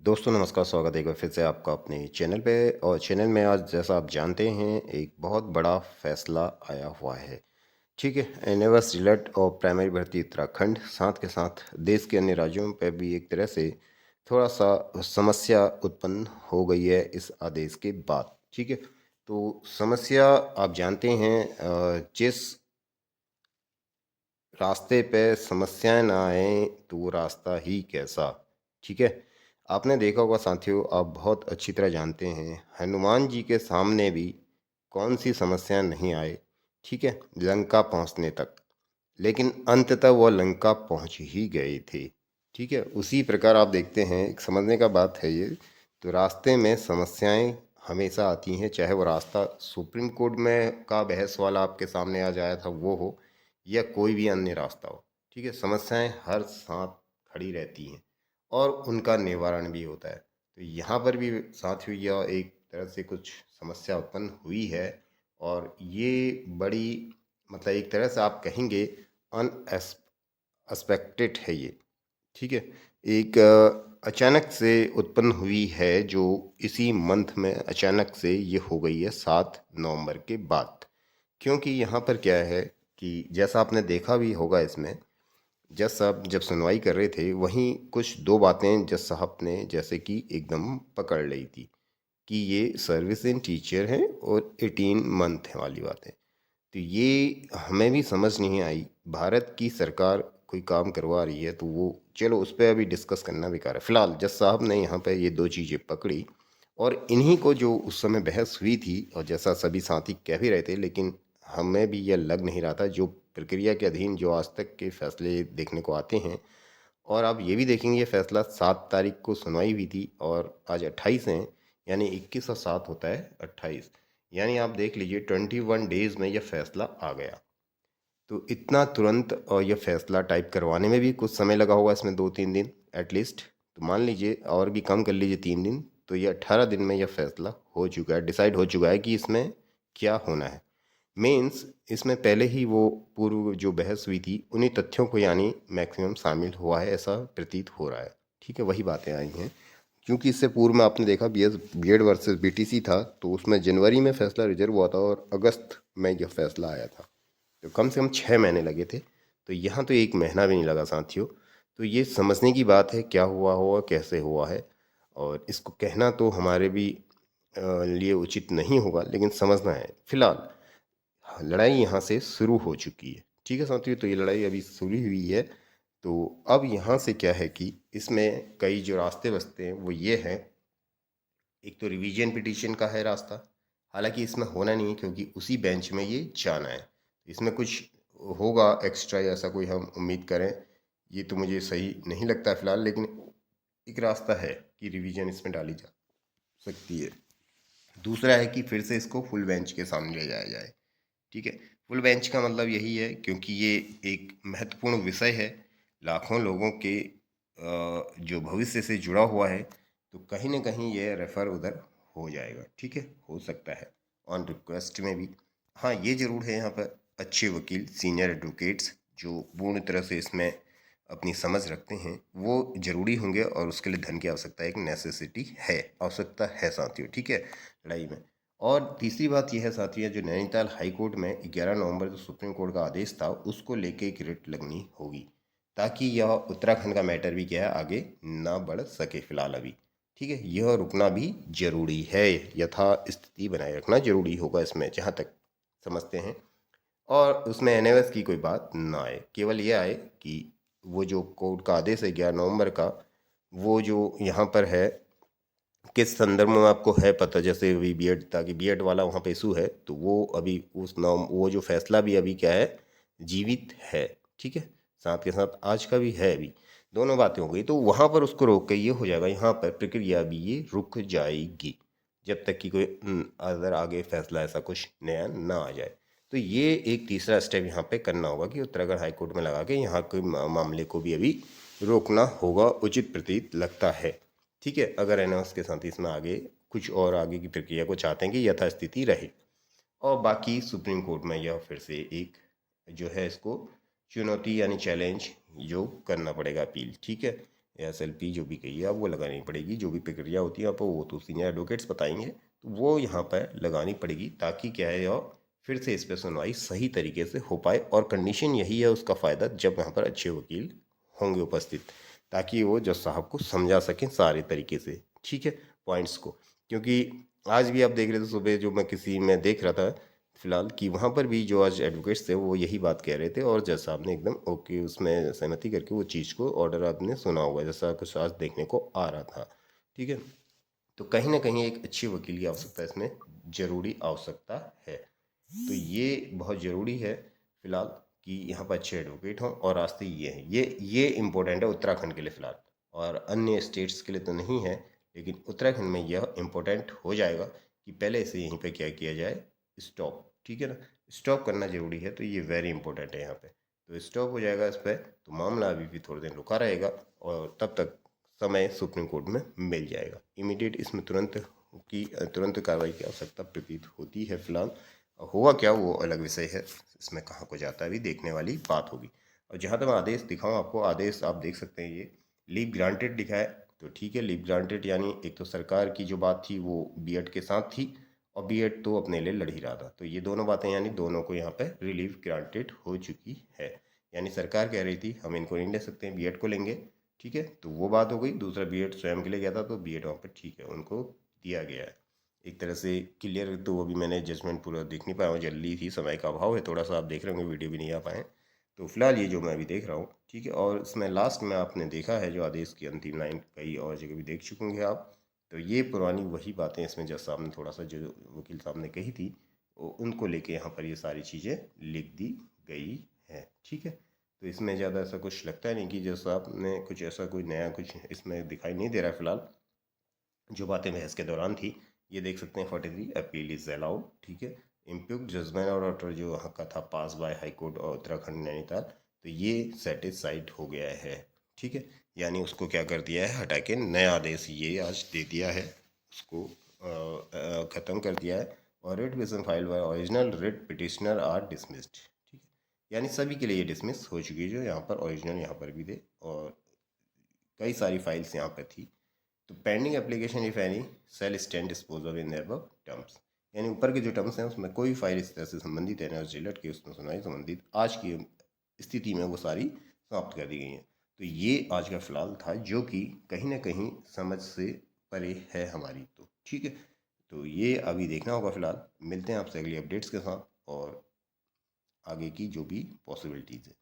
दोस्तों नमस्कार, स्वागत है एक बार फिर से आपका अपने चैनल पे। और चैनल में आज जैसा आप जानते हैं एक बहुत बड़ा फैसला आया हुआ है। ठीक है, एनएवस रिलट और प्राइमरी भर्ती उत्तराखंड साथ के साथ देश के अन्य राज्यों पर भी एक तरह से थोड़ा सा समस्या उत्पन्न हो गई है इस आदेश के बाद। ठीक है, तो समस्या आप जानते हैं, जिस रास्ते पे समस्याएं ना आए तो वो रास्ता ही कैसा। ठीक है, आपने देखा होगा साथियों, आप बहुत अच्छी तरह जानते हैं हनुमान जी के सामने भी कौन सी समस्याएं नहीं आए। ठीक है, लंका पहुंचने तक, लेकिन अंततः वह लंका पहुंच ही गए थे। ठीक है, उसी प्रकार आप देखते हैं, एक समझने का बात है ये। तो रास्ते में समस्याएं हमेशा आती हैं, चाहे वो रास्ता सुप्रीम कोर्ट में का बहस वाला आपके सामने आ जाया था वो हो, या कोई भी अन्य रास्ता हो। ठीक है, समस्याएं हर साथ खड़ी रहती हैं और उनका निवारण भी होता है। तो यहाँ पर भी साथियों यह एक तरह से कुछ समस्या उत्पन्न हुई है, और ये बड़ी, मतलब एक तरह से आप कहेंगे अनएक्सपेक्टेड है ये। ठीक है, एक अचानक से उत्पन्न हुई है, जो इसी मंथ में अचानक से ये हो गई है 7 नवंबर के बाद। क्योंकि यहाँ पर क्या है कि जैसा आपने देखा भी होगा इसमें, जज साहब जब सुनवाई कर रहे थे वहीं कुछ दो बातें जज साहब ने जैसे कि एकदम पकड़ ली थी कि ये सर्विस इन टीचर है और 18 मंथ है वाली बातें। तो ये हमें भी समझ नहीं आई। भारत की सरकार कोई काम करवा रही है तो वो, चलो उस पर अभी डिस्कस करना बेकार है। फिलहाल जज साहब ने यहाँ पे ये दो चीज़ें पकड़ी, और इन्हीं को जो उस समय बहस हुई थी, और जैसा सभी साथी कह भी रहे थे, लेकिन हमें भी यह लग नहीं रहा था, जो प्रक्रिया के अधीन जो आज तक के फैसले देखने को आते हैं। और आप ये भी देखेंगे, ये फैसला 7 तारीख को सुनवाई हुई थी और आज 28 हैं, यानी 21 और 7 होता है 28। यानी आप देख लीजिए 21 डेज में यह फैसला आ गया। तो इतना तुरंत, और यह फैसला टाइप करवाने में भी कुछ समय लगा होगा इसमें, 2-3 दिन एटलीस्ट। तो मान लीजिए और भी कम कर लीजिए 3 दिन, तो ये 18 दिन में यह फैसला हो चुका है, डिसाइड हो चुका है कि इसमें क्या होना है। मीन्स इसमें पहले ही वो पूर्व जो बहस हुई थी उन्हीं तथ्यों को यानी मैक्सिमम शामिल हुआ है, ऐसा प्रतीत हो रहा है। ठीक है, वही बातें आई हैं। क्योंकि इससे पूर्व में आपने देखा बीएड वर्सेस बीटीसी था, तो उसमें जनवरी में फैसला रिजर्व हुआ था और अगस्त में यह फैसला आया था। तो कम से कम 6 महीने लगे थे। तो यहाँ तो 1 महीना भी नहीं लगा साथियों। तो ये समझने की बात है क्या हुआ होगा, कैसे हुआ है, और इसको कहना तो हमारे भी लिए उचित नहीं होगा, लेकिन समझना है। फिलहाल लड़ाई यहाँ से शुरू हो चुकी है। ठीक है साथियों, तो ये लड़ाई अभी शुरू हुई है। तो अब यहाँ से क्या है कि इसमें कई जो रास्ते बचते हैं वो ये है। एक तो रिवीजन पिटीशन का है रास्ता, हालांकि इसमें होना नहीं है क्योंकि उसी बेंच में ये जाना है। इसमें कुछ होगा एक्स्ट्रा या ऐसा कोई हम उम्मीद करें, ये तो मुझे सही नहीं लगता फिलहाल, लेकिन एक रास्ता है कि रिवीजन इसमें डाली जा सकती है। दूसरा है कि फिर से इसको फुल बेंच के सामने ले जाया जाए। ठीक है, फुल बेंच का मतलब यही है क्योंकि ये एक महत्वपूर्ण विषय है, लाखों लोगों के जो भविष्य से जुड़ा हुआ है। तो कहीं ना कहीं ये रेफर उधर हो जाएगा। ठीक है, हो सकता है ऑन रिक्वेस्ट में भी। हाँ, ये ज़रूर है यहाँ पर अच्छे वकील, सीनियर एडवोकेट्स जो पूर्ण तरह से इसमें अपनी समझ रखते हैं वो ज़रूरी होंगे, और उसके लिए धन की आवश्यकता एक नेसेसिटी है, आवश्यकता है साथियों। ठीक है, लड़ाई में। और तीसरी बात यह है साथियों, जो नैनीताल हाई कोर्ट में 11 नवंबर जो सुप्रीम कोर्ट का आदेश था उसको लेके एक रिट लगनी होगी, ताकि यह उत्तराखंड का मैटर भी क्या है आगे ना बढ़ सके फिलहाल अभी। ठीक है, यह रुकना भी जरूरी है, यथा स्थिति बनाए रखना जरूरी होगा इसमें, जहाँ तक समझते हैं। और उसमें एनएवएस की कोई बात ना आए, केवल ये आए कि वो जो कोर्ट का आदेश है 11 नवंबर का, वो जो यहाँ पर है किस संदर्भ में आपको है पता, जैसे अभी बीएड, ताकि बीएड वाला वहाँ पे इशू है, तो वो अभी उस नाम वो जो फैसला भी अभी क्या है, जीवित है। ठीक है, साथ के साथ आज का भी है अभी, दोनों बातें हो गई। तो वहाँ पर उसको रोक के ये हो जाएगा, यहाँ पर प्रक्रिया भी ये रुक जाएगी जब तक कि कोई अदर आगे फैसला ऐसा कुछ नया ना आ जाए। तो ये एक तीसरा स्टेप यहाँ पे करना होगा कि उत्तराखंड हाई कोर्ट में लगा के यहाँ के मामले को भी अभी रोकना होगा, उचित प्रतीत लगता है। ठीक है, अगर एनओस के साथ इसमें आगे कुछ और आगे की प्रक्रिया को चाहते हैं कि यथास्थिति रहे। और बाकी सुप्रीम कोर्ट में यह फिर से एक जो है इसको चुनौती यानी चैलेंज जो करना पड़ेगा अपील। ठीक है, SLP जो भी कहिए आप वो लगानी पड़ेगी। जो भी प्रक्रिया होती है आपको वो तो सीनियर एडवोकेट्स बताएंगे, तो वो यहाँ पर लगानी पड़ेगी ताकि क्या है और फिर से इस पर सुनवाई सही तरीके से हो पाए। और कंडीशन यही है उसका फ़ायदा, जब यहाँ पर अच्छे वकील होंगे उपस्थित, ताकि वो जज साहब को समझा सकें सारे तरीके से, ठीक है, पॉइंट्स को। क्योंकि आज भी आप देख रहे थे सुबह जो मैं किसी में देख रहा था फिलहाल, कि वहाँ पर भी जो आज एडवोकेट्स थे वो यही बात कह रहे थे, और जज साहब ने एकदम ओके उसमें सहमति करके वो चीज़ को ऑर्डर आपने सुना होगा जैसा कुछ आज देखने को आ रहा था, ठीक है। तो कहीं ना कहीं एक अच्छे वकील की आवश्यकता इसमें ज़रूरी आवश्यकता है। तो ये बहुत ज़रूरी है फिलहाल कि यहाँ पर अच्छे एडवोकेट हों। और रास्ते ये हैं, ये इम्पोर्टेंट है उत्तराखंड के लिए फ़िलहाल, और अन्य स्टेट्स के लिए तो नहीं है, लेकिन उत्तराखंड में यह इम्पोर्टेंट हो जाएगा कि पहले से यहीं पे क्या किया जाए, स्टॉप, ठीक है ना। स्टॉप करना ज़रूरी है, तो ये वेरी इंपॉर्टेंट है यहाँ पे। तो स्टॉप हो जाएगा इस पर, तो मामला अभी भी थोड़े दिन रुका रहेगा, और तब तक समय सुप्रीम कोर्ट में मिल जाएगा। इमीडिएट इसमें तुरंत कार्रवाई की आवश्यकता प्रतीत होती है फिलहाल। हुआ क्या वो अलग विषय है, इसमें कहाँ को जाता है अभी देखने वाली बात होगी। और जहाँ तक मैं आदेश दिखाऊँ आपको, आदेश आप देख सकते हैं, ये लीव ग्रांटेड लिखा है, तो ठीक है, लीव ग्रांटेड यानी एक तो सरकार की जो बात थी वो बीएड के साथ थी, और बीएड तो अपने लिए लड़ ही रहा था, तो ये दोनों बातें यानी दोनों को यहाँ पे रिलीफ ग्रांटेड हो चुकी है। यानी सरकार कह रही थी हम इनको नहीं ले सकते हैं, बीएड को लेंगे, ठीक है, तो वो बात हो गई। दूसरा बीएड स्वयं के लिए गया था, तो बीएड वहाँ पर ठीक है उनको दिया गया है एक तरह से क्लियर। तो वो भी मैंने जजमेंट पूरा देख नहीं पाया हूँ, जल्दी थी, समय का अभाव है थोड़ा सा, आप देख रहे होंगे वीडियो भी नहीं आ पाए। तो फिलहाल ये जो मैं अभी देख रहा हूँ, ठीक है। और इसमें लास्ट में आपने देखा है जो आदेश की अंतिम लाइन कई और जगह भी देख चुके होंगे आप, तो ये पुरानी वही बातें इसमें जज साहब ने थोड़ा सा जो वकील साहब ने कही थी उनको लेके यहाँ पर ये सारी चीज़ें लिख दी गई है, ठीक है। तो इसमें ज़्यादा ऐसा कुछ लगता नहीं कि जज साहब ने कुछ ऐसा कोई नया कुछ इसमें दिखाई नहीं दे रहा है फिलहाल। जो बातें बहस के दौरान थी ये देख सकते हैं, 43 अपील इज अलाउड, ठीक है। इम्प्यूक्ट जजमेंट और ऑर्डर जो वहाँ का था पास बाय हाई कोर्ट और उत्तराखंड नैनीताल, तो ये सेटिस्फाइड हो गया है, ठीक है। यानी उसको क्या कर दिया है, हटा के नया आदेश ये आज दे दिया है, उसको ख़त्म कर दिया है। और writ petition file by original writ petitioner are dismissed, ठीक है। यानी सभी के लिए ये डिसमिस हो चुकी है, जो यहाँ पर ओरिजिनल यहाँ पर भी थे, और कई सारी फाइल्स यहाँ पर थी। तो pending application if any shall stand disposal in their above terms, यानी ऊपर के जो टर्म्स हैं उसमें कोई फाइल इस तरह से संबंधित है ना जिलट के उसमें सुनवाई संबंधित आज की स्थिति में वो सारी समाप्त कर दी गई हैं। तो ये आज का फिलहाल था, जो कि कहीं ना कहीं समझ से परे है हमारी, तो ठीक है। तो ये अभी देखना होगा फिलहाल, मिलते हैं आपसे अगली अपडेट्स के साथ और आगे की जो भी पॉसिबिलिटीज़ है।